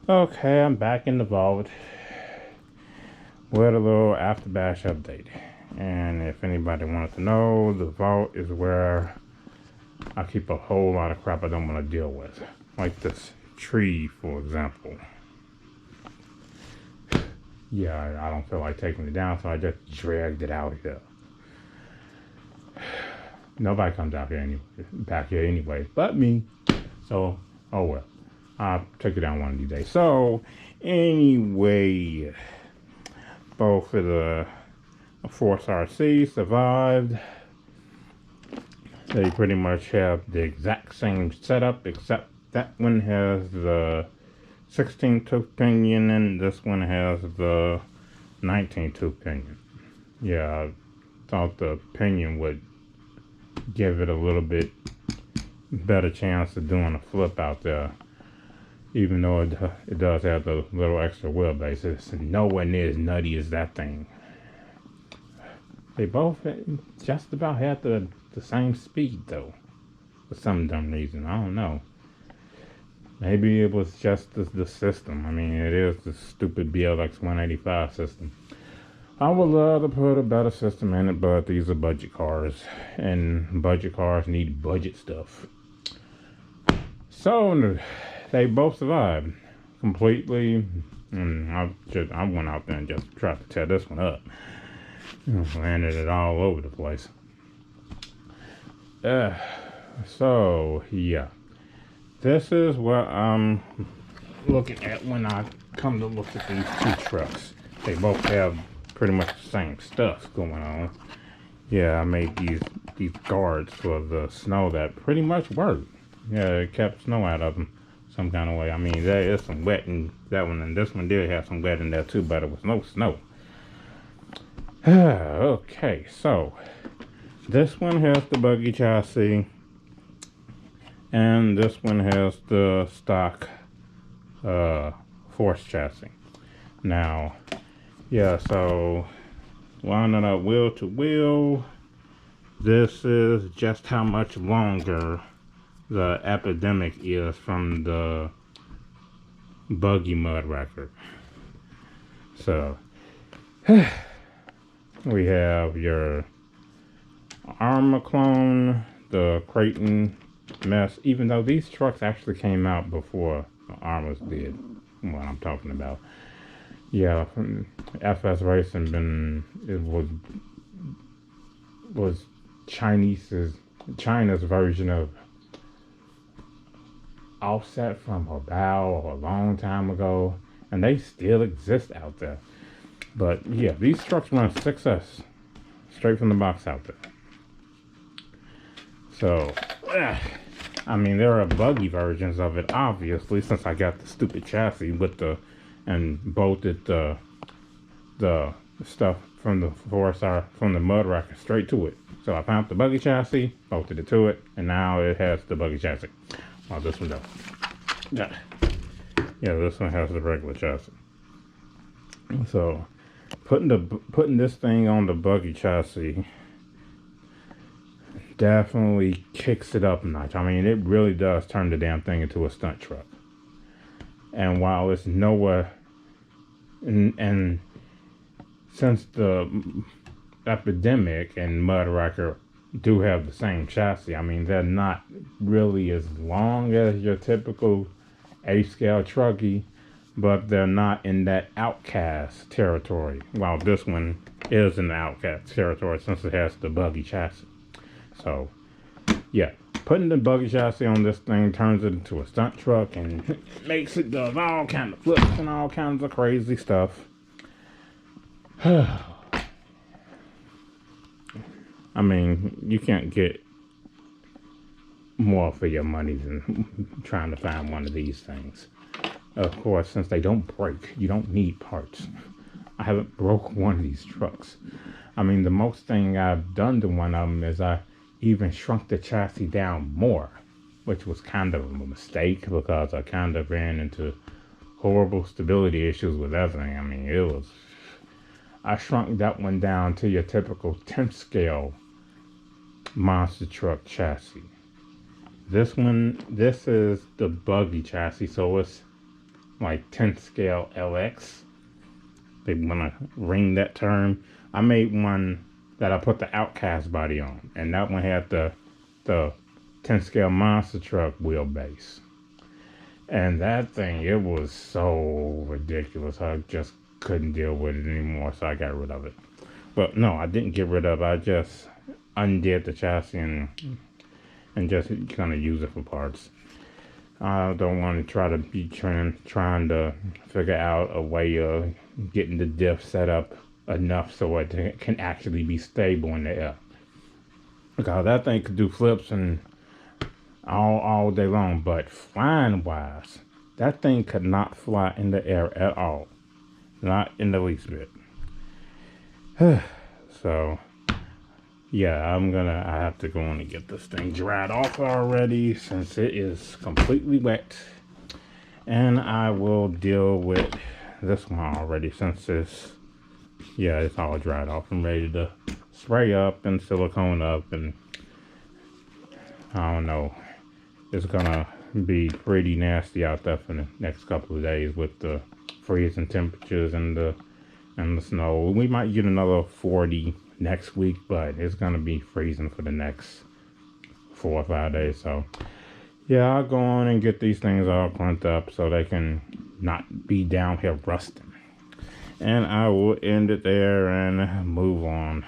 Okay, I'm back in the vault with a little after bash update. And if anybody wanted to know, the vault is where I keep a whole lot of crap I don't want to deal with. Like this tree, for example. Yeah, I don't feel like taking it down, so I just dragged it out here. Nobody comes out here anyway, back here anyway, but me. So, oh well. I'll take it down one of these days. So, anyway, both of the Force RC survived. They pretty much have the exact same setup, except that one has the 16 tooth pinion and this one has the 19 tooth pinion. Yeah, I thought the pinion would give it a little bit better chance of doing a flip out there. Even though it does have the little extra wheelbase, it's nowhere near as nutty as that thing. They both just about had the same speed though, for some dumb reason. I don't know. Maybe it was just the system. I mean, it is the stupid BLX 185 system. I would love to put a better system in it, but these are budget cars, and budget cars need budget stuff. So they both survived completely, and I went out there and just tried to tear this one up. Landed it all over the place. So yeah, this is what I'm looking at when I come to look at these two trucks. They both have pretty much the same stuff going on. Yeah, I made these guards for the snow that pretty much worked. Yeah, it kept snow out of them some kind of way. I mean, there is some wet in that one, and this one did have some wet in there too, but it was no snow. Okay, so this one has the buggy chassis, and this one has the stock Force chassis. Now, yeah, so lining up wheel to wheel, this is just how much longer the Epidemic is from the buggy mud record. So we have your Armor Clone, the Creighton mess, even though these trucks actually came out before the Armors did, what I'm talking about. Yeah, FS Racing was China's version of Offset from Hobao a long time ago, and they still exist out there. But yeah, these trucks run 6S straight from the box out there. So, I mean, there are buggy versions of it, obviously, since I got the stupid chassis with and bolted the stuff from the from the mud racket straight to it. So I found the buggy chassis, bolted it to it, and now it has the buggy chassis. Oh, this one does. Yeah, this one has the regular chassis. So, putting this thing on the buggy chassis definitely kicks it up a notch. I mean, it really does turn the damn thing into a stunt truck. And while it's nowhere, and since the Epidemic and Mudraker do have the same chassis, I mean, they're not really as long as your typical A-scale truckie, but they're not in that outcast territory, while this one is in the outcast territory since it has the buggy chassis. So, yeah, putting the buggy chassis on this thing turns it into a stunt truck and makes it does all kinds of flips and all kinds of crazy stuff. I mean, you can't get more for your money than trying to find one of these things. Of course, since they don't break, you don't need parts. I haven't broke one of these trucks. I mean, the most thing I've done to one of them is I even shrunk the chassis down more, which was kind of a mistake because I kind of ran into horrible stability issues with everything. I mean, I shrunk that one down to your typical 10th scale monster truck chassis. This is the buggy chassis, so it's like 10th scale LX. They want to ring that term. I made one that I put the Outcast body on, and that one had the 10th scale monster truck wheelbase. And that thing, it was so ridiculous. I just couldn't deal with it anymore, so I got rid of it. But no, I didn't get rid of it. I just undid the chassis and just kind of use it for parts. I don't want to try to be trying to figure out a way of getting the diff set up enough so it can actually be stable in the air. Because that thing could do flips and all day long, but flying wise, that thing could not fly in the air at all. Not in the least bit. So yeah, I have to go on and get this thing dried off already since it is completely wet. And I will deal with this one already since it's all dried off and ready to spray up and silicone up, and I don't know. It's gonna be pretty nasty out there for the next couple of days with the freezing temperatures and the snow. We might get another 40 next week, but it's gonna be freezing for the next 4 or 5 days. So yeah, I'll go on and get these things all cleaned up so they can not be down here rusting. And I will end it there and move on.